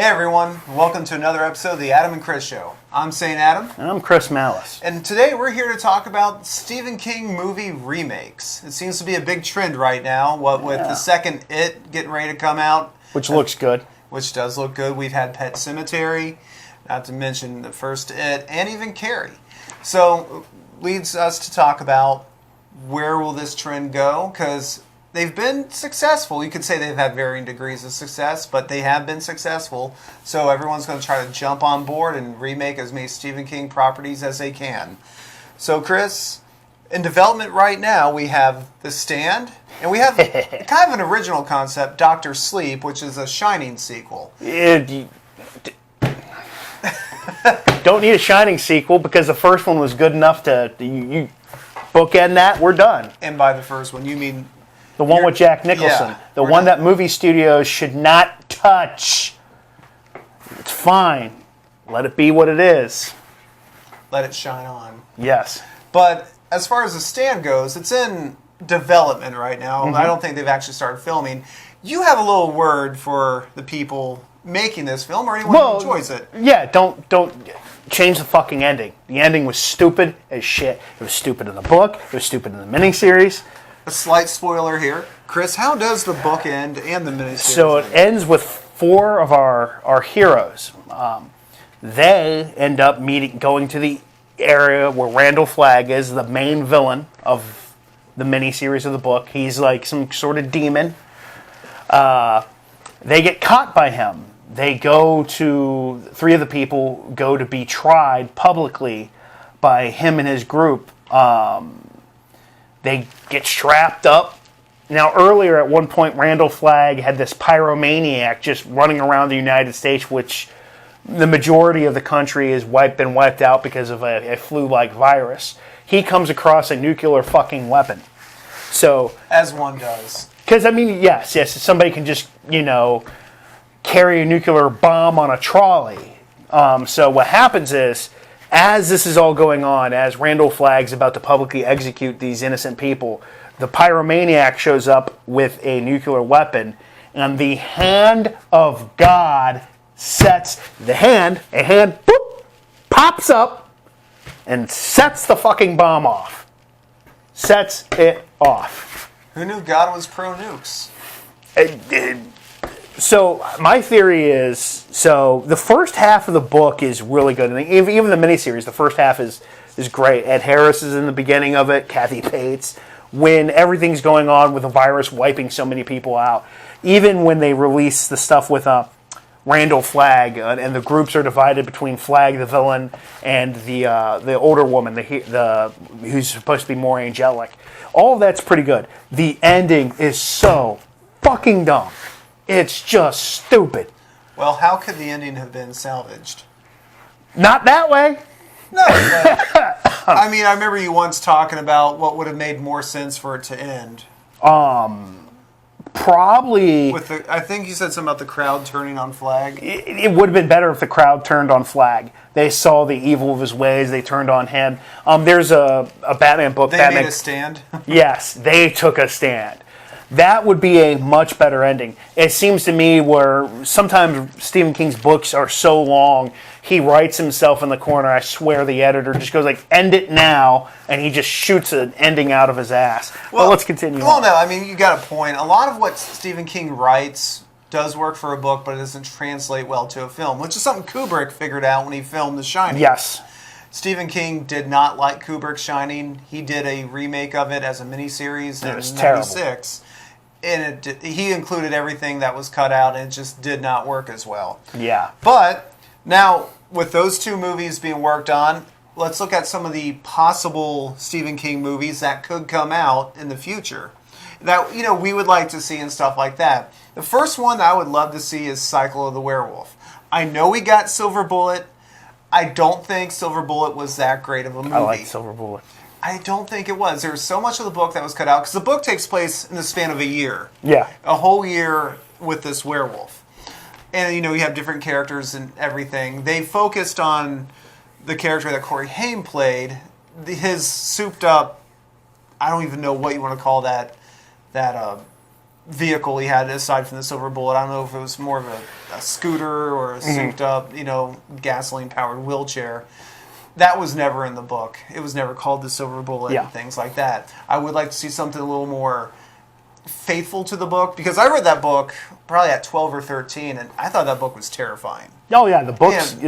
Hey everyone, welcome to another episode of the Adam and Chris Show. I'm St. Adam. And I'm Chris Malice. And today we're here to talk about Stephen King movie remakes. It seems to be a big trend right now, with the second It getting ready to come out. Which looks good. Which does look good. We've had Pet Sematary, not to mention the first It, and even Carrie. So, leads us to talk about where will this trend go, because they've been successful. You could say they've had varying degrees of success, but they have been successful. So everyone's going to try to jump on board and remake as many Stephen King properties as they can. So, Chris, in development right now, we have The Stand, and we have kind of an original concept, Dr. Sleep, which is a Shining sequel. Don't need a Shining sequel because the first one was good enough to you bookend that. We're done. And by the first one, you mean the one with Jack Nicholson. The one that movie studios should not touch. It's fine. Let it be what it is. Let it shine on. Yes. But as far as The Stand goes, it's in development right now. Mm-hmm. I don't think they've actually started filming. You have a little word for the people making this film, or anyone who enjoys it. Yeah, don't change the fucking ending. The ending was stupid as shit. It was stupid in the book. It was stupid in the miniseries. A slight spoiler here. Chris, how does the book end and the miniseries So it ends with four of our heroes. They end up going to the area where Randall Flagg is, the main villain of the miniseries of the book. He's like some sort of demon. They get caught by him. Three of the people go to be tried publicly by him and his group. They get strapped up. Now, earlier at one point, Randall Flagg had this pyromaniac just running around the United States, which the majority of the country has been wiped out because of a flu-like virus. He comes across a nuclear fucking weapon. So, as one does. Because, I mean, yes, somebody can just, carry a nuclear bomb on a trolley. So what happens is, as this is all going on, as Randall Flagg's about to publicly execute these innocent people, the pyromaniac shows up with a nuclear weapon, and the hand of God boop, pops up, and sets the fucking bomb off. Sets it off. Who knew God was pro-nukes? So my theory is, the first half of the book is really good. And even the miniseries, the first half is great. Ed Harris is in the beginning of it, Kathy Bates. When everything's going on with the virus wiping so many people out. Even when they release the stuff with Randall Flagg, and the groups are divided between Flagg, the villain, and the older woman, who's supposed to be more angelic. All of that's pretty good. The ending is so fucking dumb. It's just stupid. Well, how could the ending have been salvaged? Not that way. No, but, I mean, I remember you once talking about what would have made more sense for it to end. Probably. I think you said something about the crowd turning on Flagg. It would have been better if the crowd turned on Flagg. They saw the evil of his ways. They turned on him. There's a Batman book. They made a stand? Yes, they took a stand. That would be a much better ending. It seems to me where sometimes Stephen King's books are so long, he writes himself in the corner. I swear the editor just goes like, end it now, and he just shoots an ending out of his ass. Well, let's continue. Well, no, I mean, you got a point. A lot of what Stephen King writes does work for a book, but it doesn't translate well to a film, which is something Kubrick figured out when he filmed The Shining. Yes. Stephen King did not like Kubrick's Shining. He did a remake of it as a miniseries in 1996. And he included everything that was cut out, and it just did not work as well. Yeah. But now, with those two movies being worked on, let's look at some of the possible Stephen King movies that could come out in the future that we would like to see and stuff like that. The first one I would love to see is Cycle of the Werewolf. I know we got Silver Bullet. I don't think Silver Bullet was that great of a movie. I like Silver Bullet. I don't think it was. There was so much of the book that was cut out, because the book takes place in the span of a year. Yeah. A whole year with this werewolf. And, you have different characters and everything. They focused on the character that Corey Haim played, his souped up, I don't even know what you want to call that vehicle he had aside from the silver bullet. I don't know if it was more of a scooter or a souped up, gasoline powered wheelchair. That was never in the book. It was never called the silver bullet and things like that. I would like to see something a little more faithful to the book, because I read that book probably at 12 or 13, and I thought that book was terrifying. Oh yeah, the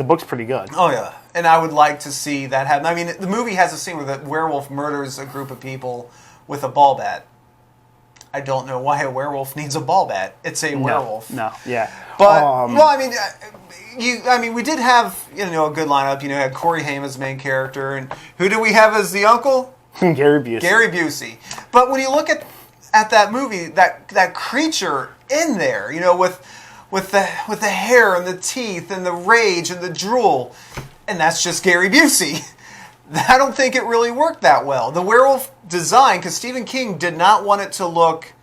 book's pretty good. Oh yeah, and I would like to see that happen. I mean, the movie has a scene where the werewolf murders a group of people with a ball bat. I don't know why a werewolf needs a ball bat. It's a werewolf. No, yeah. But we did have a good lineup. You had Corey Haim as main character, and who do we have as the uncle? Gary Busey. Gary Busey. But when you look at that movie, that creature in there, with the hair and the teeth and the rage and the drool, and that's just Gary Busey. I don't think it really worked that well. The werewolf design, because Stephen King did not want it to look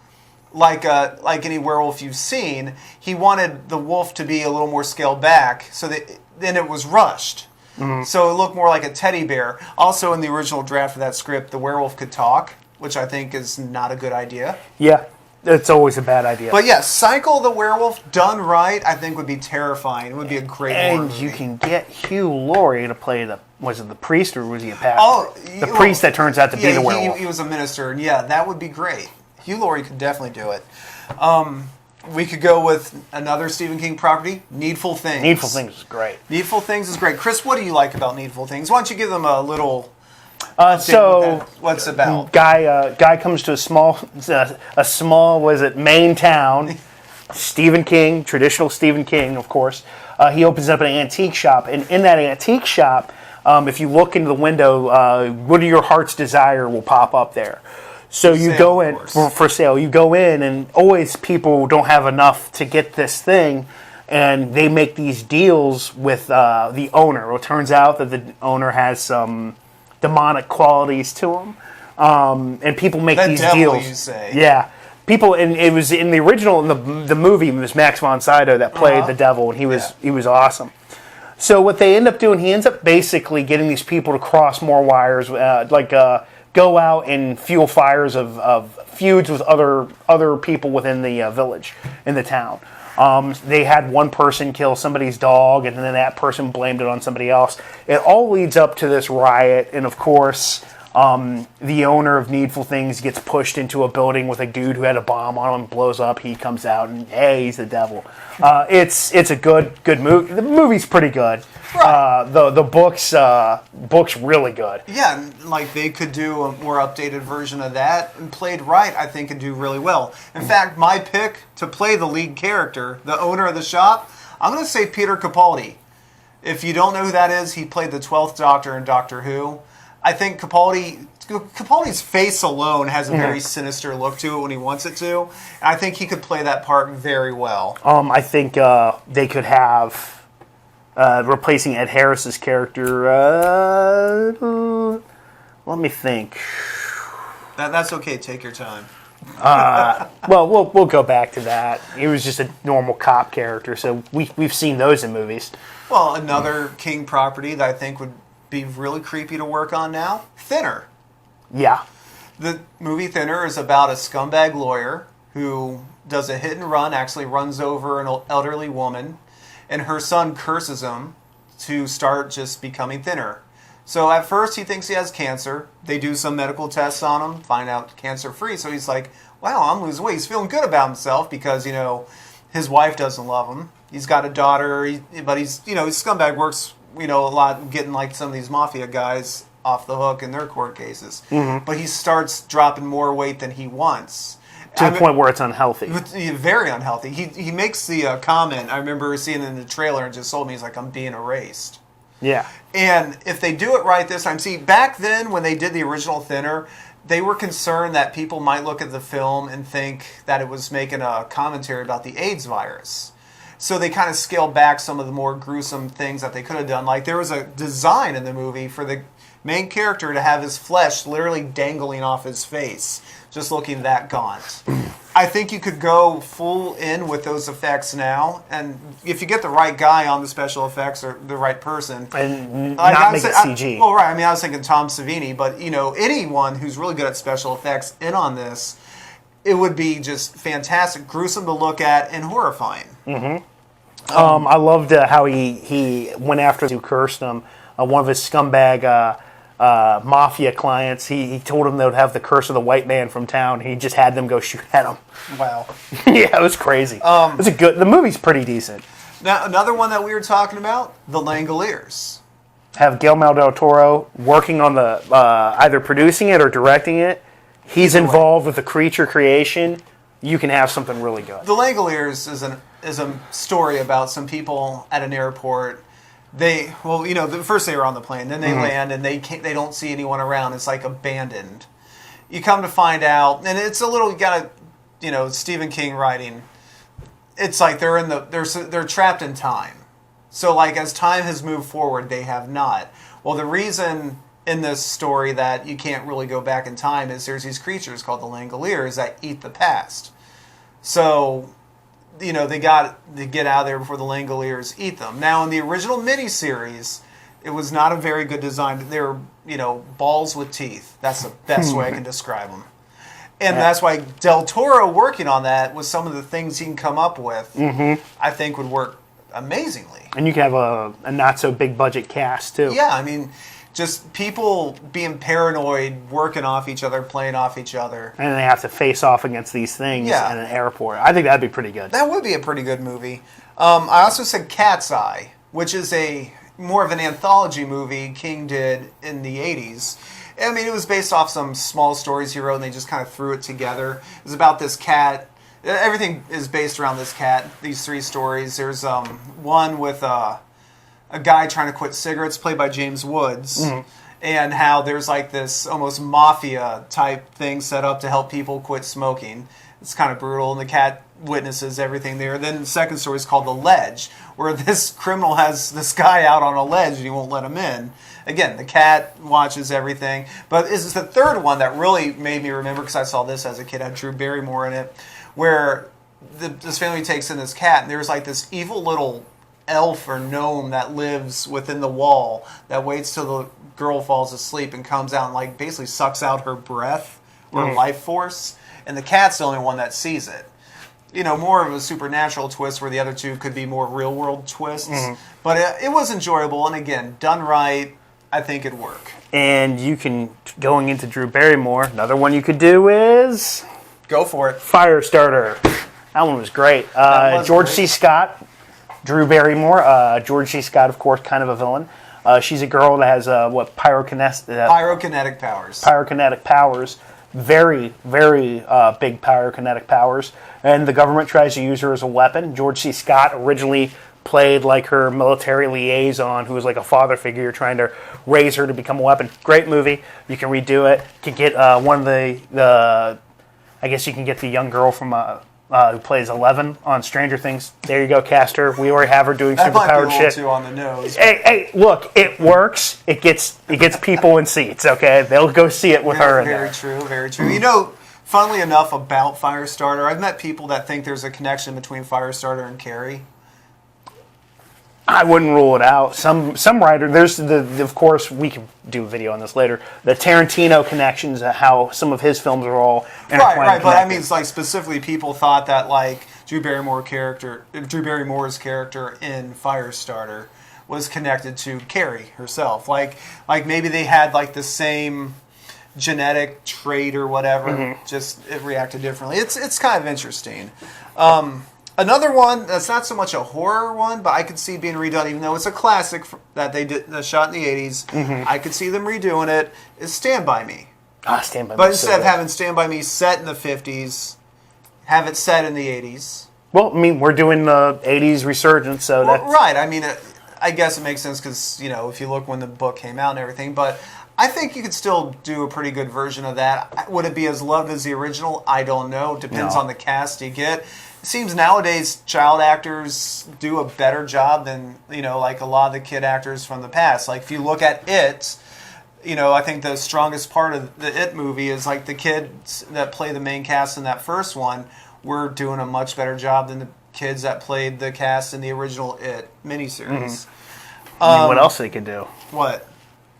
like any werewolf you've seen. He wanted the wolf to be a little more scaled back, so that then it was rushed. Mm-hmm. So it looked more like a teddy bear. Also, in the original draft of that script, the werewolf could talk, which I think is not a good idea. Yeah, it's always a bad idea. But yeah, Cycle the Werewolf done right, I think would be terrifying. It would be a great horror movie. And you can get Hugh Laurie to play was it the priest or was he a pastor? Oh, the priest that turns out to be the werewolf. He was a minister, and yeah, that would be great. Hugh Laurie could definitely do it. We could go with another Stephen King property, Needful Things. Needful Things is great. Needful Things is great. Chris, what do you like about Needful Things? Why don't you give them a little... what's it about? Guy comes to a small Maine town. Stephen King, traditional Stephen King, of course. He opens up an antique shop, and in that antique shop, if you look into the window, what are your heart's desire will pop up there. So you go in for sale. You go in, and always people don't have enough to get this thing, and they make these deals with the owner. Well, it turns out that the owner has some demonic qualities to him, and people make these deals. You say. Yeah, people, and it was in the original, in the movie, it was Max von Sydow that played the devil, and he was awesome. So what they end up doing, he ends up basically getting these people to cross more wires, go out and fuel fires of feuds with other people within the village, in the town. They had one person kill somebody's dog, and then that person blamed it on somebody else. It all leads up to this riot, and of course, the owner of Needful Things gets pushed into a building with a dude who had a bomb on him, blows up, he comes out, and hey, he's the devil. It's a good movie. The movie's pretty good. Right. The book's really good. Yeah, like they could do a more updated version of that, and played right, I think, and do really well. In fact, my pick to play the lead character, the owner of the shop, I'm going to say Peter Capaldi. If you don't know who that is, he played the 12th Doctor in Doctor Who. I think Capaldi's face alone has a very sinister look to it when he wants it to. And I think he could play that part very well. I think they could have replacing Ed Harris's character. Let me think. That's okay. Take your time. Well, we'll go back to that. He was just a normal cop character, so we've seen those in movies. Well, another King property that I think would be really creepy to work on now, Thinner. Yeah. The movie Thinner is about a scumbag lawyer who does a hit and run, actually runs over an elderly woman, and her son curses him to start just becoming thinner. So at first he thinks he has cancer. They do some medical tests on him, find out cancer-free. So he's like, wow, I'm losing weight. He's feeling good about himself because, his wife doesn't love him. He's got a daughter, but his scumbag works, a lot getting like some of these mafia guys off the hook in their court cases. Mm-hmm. But he starts dropping more weight than he wants. To the point where it's unhealthy. Very unhealthy. He makes the comment, I remember seeing it in the trailer and just told me, he's like, I'm being erased. Yeah. And if they do it right this time, see, back then when they did the original Thinner, they were concerned that people might look at the film and think that it was making a commentary about the AIDS virus. So they kind of scaled back some of the more gruesome things that they could have done. Like there was a design in the movie for the main character to have his flesh literally dangling off his face, just looking that gaunt. I think you could go full in with those effects now, and if you get the right guy on the special effects or the right person, and not make it CG. Right. I was thinking Tom Savini, but anyone who's really good at special effects in on this, it would be just fantastic, gruesome to look at, and horrifying. I loved how he went after who cursed him. One of his scumbag mafia clients, he told him they would have the curse of the white man from town. He just had them go shoot at him. Wow. Yeah, it was crazy. The movie's pretty decent. Now, another one that we were talking about, The Langoliers. Have Guillermo del Toro working on the either producing it or directing it. He's involved with the creature creation. You can have something really good. The Langoliers is a story about some people at an airport. First they were on the plane, then they land, and they don't see anyone around. It's like abandoned. You come to find out, and it's a little, Stephen King writing. It's like they're trapped in time. So like as time has moved forward, they have not. Well, the reason in this story that you can't really go back in time is there's these creatures called the Langoliers that eat the past. So, they got to get out of there before the Langoliers eat them. Now, in the original miniseries, it was not a very good design. They were, balls with teeth. That's the best way I can describe them. And that's why Del Toro working on that with some of the things he can come up with, I think would work amazingly. And you can have a not so big budget cast too. Yeah, I mean, just people being paranoid, working off each other, playing off each other. And they have to face off against these things at an airport. I think that'd be pretty good. That would be a pretty good movie. I also said Cat's Eye, which is more of an anthology movie King did in the 80s. I mean, it was based off some small stories he wrote, and they just kind of threw it together. It was about this cat. Everything is based around this cat, these three stories. There's one with a guy trying to quit cigarettes, played by James Woods, and how there's like this almost mafia type thing set up to help people quit smoking. It's kind of brutal, and the cat witnesses everything there. Then the second story is called The Ledge, where this criminal has this guy out on a ledge and he won't let him in. Again, the cat watches everything. But this is the third one that really made me remember, because I saw this as a kid, had Drew Barrymore in it, where this family takes in this cat, and there's like this evil little elf or gnome that lives within the wall that waits till the girl falls asleep and comes out and like basically sucks out her breath or life force. And the cat's the only one that sees it. More of a supernatural twist where the other two could be more real-world twists. But it was enjoyable, and again, done right, I think it'd work. And you can, going into Drew Barrymore, another one you could do is... Go for it. Firestarter. That one was great. George C. Scott, Drew Barrymore. George C. Scott, of course, kind of a villain. She's a girl that has, pyrokinetic powers. Pyrokinetic powers. Very, very big pyrokinetic powers. And the government tries to use her as a weapon. George C. Scott originally played like her military liaison, who was like a father figure trying to raise her to become a weapon. Great movie. You can redo it. You can get one of the I guess you can get the young girl from who plays 11 on Stranger Things. There you go, cast her. We already have her doing superpowered shit. Too on the nose. Hey, look, it works. It gets people in seats. Okay, they'll go see it with her. Very true. Very true. Funnily enough, about Firestarter, I've met people that think there's a connection between Firestarter and Carrie. I wouldn't rule it out. Some writer, there's of course, we can do a video on this later, the Tarantino connections, how some of his films are all intertwined. Right, but I mean, it's like specifically people thought that like Drew Barrymore's character in Firestarter was connected to Carrie herself. Like maybe they had like the same genetic trait or whatever, just it reacted differently. It's kind of interesting. Another one that's not so much a horror one, but I could see being redone, even though it's a classic that they did shot in the 80s. I could see them redoing it. Is Stand By Me. Stand By Me. But instead of having Stand By Me set in the 50s, have it set in the 80s. Well, I mean, we're doing the 80s resurgence, so that's... Right. I mean, I guess it makes sense because, if you look when the book came out and everything, but I think you could still do a pretty good version of that. Would it be as loved as the original? I don't know. Depends on the cast you get. It seems nowadays child actors do a better job than, like a lot of the kid actors from the past. Like if you look at It, I think the strongest part of the It movie is like the kids that play the main cast in that first one were doing a much better job than the kids that played the cast in the original It miniseries. What else they could do? What?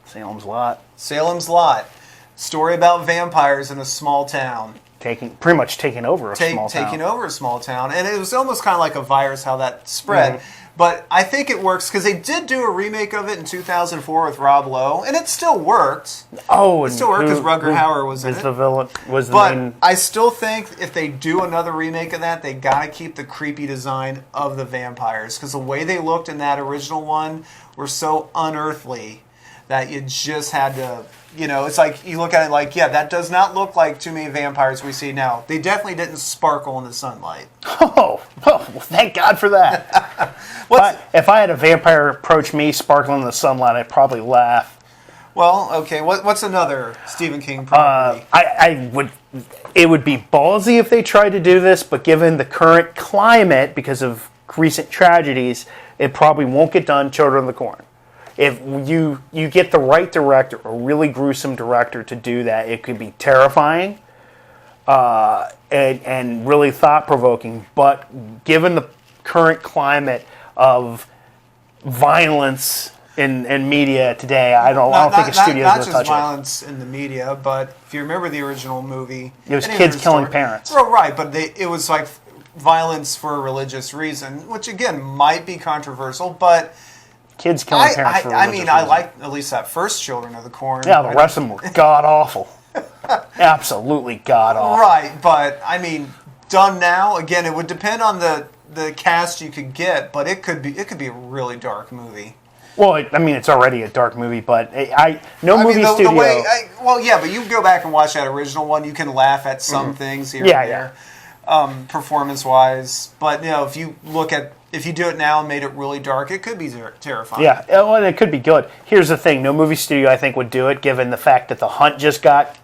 Salem's Lot. Salem's Lot. Story about vampires in a small town. pretty much taking over a small town. Taking over a small town. And it was almost kind of like a virus how that spread. But I think it works because they did do a remake of it in 2004 with Rob Lowe, and it still worked. Oh, it still worked because Rutger Hauer was in it. The villain was the But I still think if they do another remake of that, they got to keep the creepy design of the vampires because the way they looked in that original one were so unearthly that you just had to, it's like you look at it like, yeah, that does not look like too many vampires we see now. They definitely didn't sparkle in the sunlight. Oh, well, thank God for that. If I had a vampire approach me sparkling in the sunlight, I'd probably laugh. Well, okay, what's another Stephen King property? It would be ballsy if they tried to do this, but given the current climate, because of recent tragedies, it probably won't get done. Children of the Corn. If you get the right director, a really gruesome director to do that, it could be terrifying and really thought-provoking. But given the current climate of violence in media today, I don't think a studio is going to touch it. Not just violence in the media, but if you remember the original movie... It was kids killing parents. Oh, right, but it was like violence for a religious reason, which again might be controversial, but... Kids killing parents for religious reasons. I like at least that first Children of the Corn. Yeah, the rest of them were god-awful. Absolutely god-awful. Right, but, done now, again, it would depend on the cast you could get, but it could be a really dark movie. Well, it's already a dark movie, but movie studio... but you go back and watch that original one, you can laugh at some things here and there, performance-wise. But, if you do it now and made it really dark, it could be terrifying. Yeah, well, it could be good. Here's the thing. No movie studio, I think, would do it, given the fact that The Hunt just got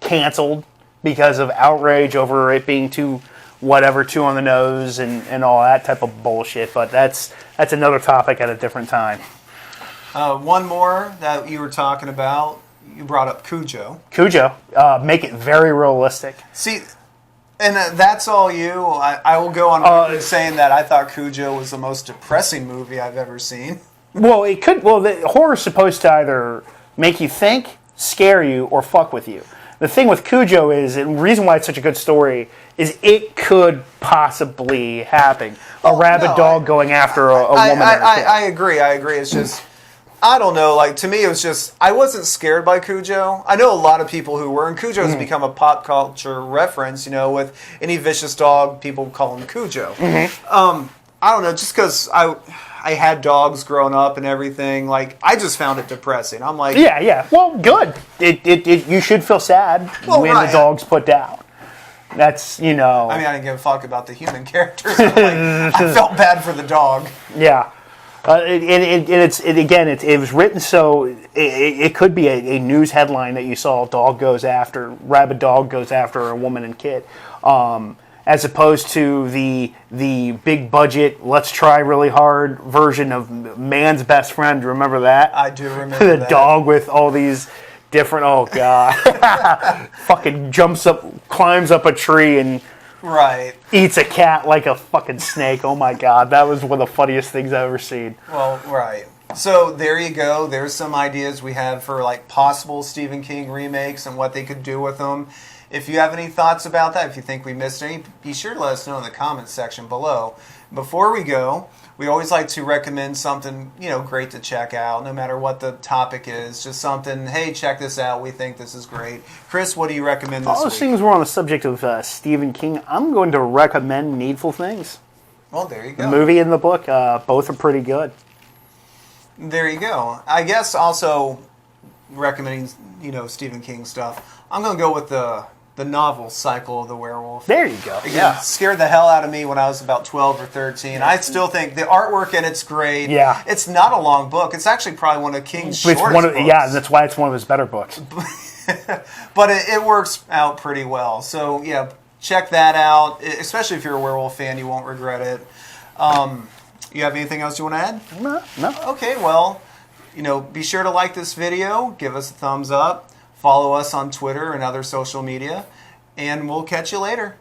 canceled because of outrage over it being too on the nose and all that type of bullshit. But that's another topic at a different time. One more that you were talking about, you brought up Cujo. Cujo. Make it very realistic. See... And that's all you. I will go on record saying that I thought Cujo was the most depressing movie I've ever seen. Well, it could. Well, the horror's supposed to either make you think, scare you, or fuck with you. The thing with Cujo is, and the reason why it's such a good story, is it could possibly happen. A rabid dog going after a woman and a kid. I agree. It's just... I don't know, to me it was just, I wasn't scared by Cujo. I know a lot of people who were, and Cujo has become a pop culture reference, with any vicious dog, people call him Cujo. I don't know, just because I had dogs growing up and everything, I just found it depressing. I'm like... Yeah, well, good. You should feel sad when the dog's put down. That's, I didn't give a fuck about the human characters. I felt bad for the dog. Yeah. It was written so it could be a news headline that you saw: rabid dog goes after a woman and kid, as opposed to the big budget, let's try really hard version of Man's Best Friend. Remember that? I do remember the dog with all these different. Oh god, fucking climbs up a tree and. Right. Eats a cat like a fucking snake. Oh my god, that was one of the funniest things I've ever seen. Well, right. So there you go. There's some ideas we have for possible Stephen King remakes and what they could do with them. If you have any thoughts about that, if you think we missed any, be sure to let us know in the comments section below. Before we go, we always like to recommend something, great to check out, no matter what the topic is. Just something, hey, check this out. We think this is great. Chris, what do you recommend this week? All those things were on the subject of Stephen King. I'm going to recommend Needful Things. Well, there you go. The movie and the book, both are pretty good. There you go. I guess also recommending, Stephen King stuff. I'm going to go with the novel Cycle of the Werewolf. There you go. Again, scared the hell out of me when I was about 12 or 13. I still think the artwork in it's great. Yeah. It's not a long book. It's actually probably one of King's shortest books. Yeah, that's why it's one of his better books. But it works out pretty well. So, yeah, check that out. Especially if you're a werewolf fan, you won't regret it. You have anything else you want to add? No. Okay, well, be sure to like this video. Give us a thumbs up. Follow us on Twitter and other social media, and we'll catch you later.